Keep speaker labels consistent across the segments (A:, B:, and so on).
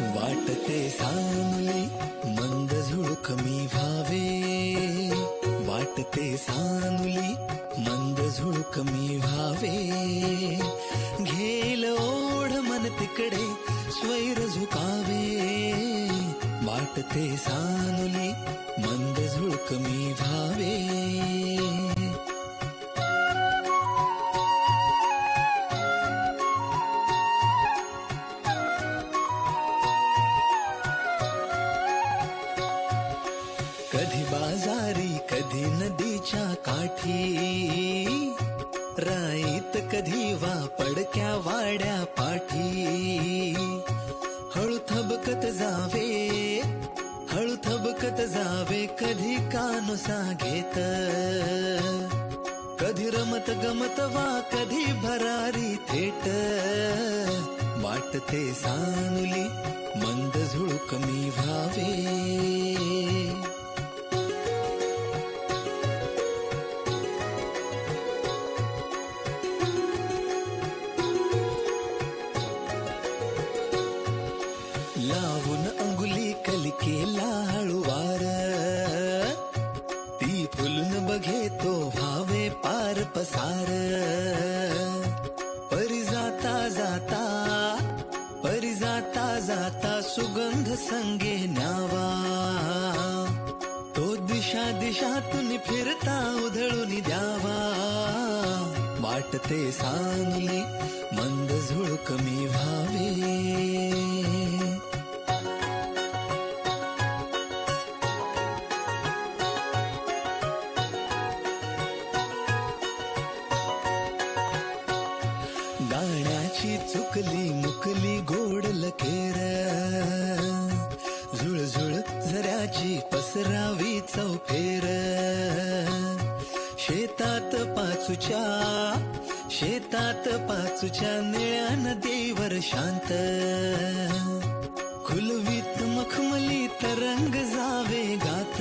A: वाटते सानुली मंद झुळूक मी व्हावे, वाटते सानुली मंद झुळूक मी व्हावे, घेल ओढ मन तिकडे स्वैर झुकावे, वाटते सानुली मंद झुळूक मी व्हावे। कधी बाजारी कधी नदीच्या काठी, राईत कधी वा पडक्या वाड्या पाठी, हळू थबकत जावे हळू थबकत जावे, कधी कानुसा घेत, कधी रमत गमत वा कधी भरारी थेट, वाटते सानुली मंद झुळूक मी व्हावे। लावून अंगुली कलिकेला हळूवार, ती फुलून बघे तो व्हावे पार पसार, परी जाता जाता परी जाता जाता सुगंध संगे न्यावा, तो दिशा दिशातून फिरता उधळून द्यावा, वाटते सानुली मंद झुळूक मी व्हावे। गाण्याची चुकली मुकली गोड लकेर, झुळझुळ झऱ्याची पसरावी चौफेर, शेतात पाचूच्या निळ्या नदीवर शांत, खुलवीत मखमली तरंग जावे गात,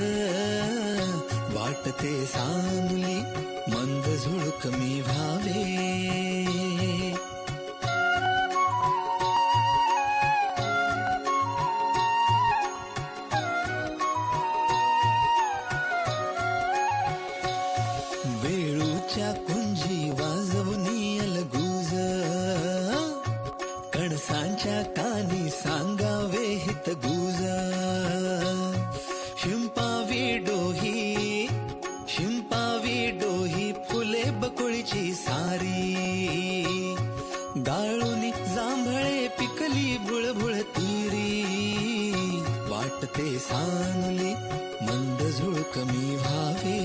A: वाटते सानुली मंद झुळूक मी व्हावे। वेळूच्या कुंजी वाजवणी अलगूज, कणसांच्या कानी सांगावे हितगुज, शिंपावी डोही फुले बकुळीची सारी, गाळूनी जांभळे पिकली बुळबुळ तीरी, वाटते सानुली मंद झुळूक मी व्हावे।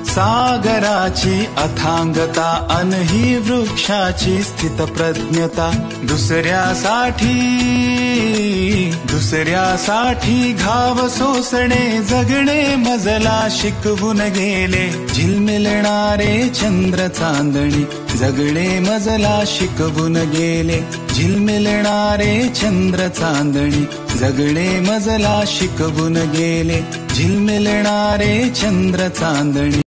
B: सागराची अथांगता अनही वृक्षाची स्थितप्रज्ञता, दुसऱ्यासाठी घाव सोसणे जगणे मजला शिकवून गेले, झिलमिलणारे चंद्र चांदणी जगणे मजला शिकवून गेले, झिलमिलणारे चंद्र चांदणी जगणे मजला शिकवून गेले, झिलमिलणारे चंद्र चांदणी।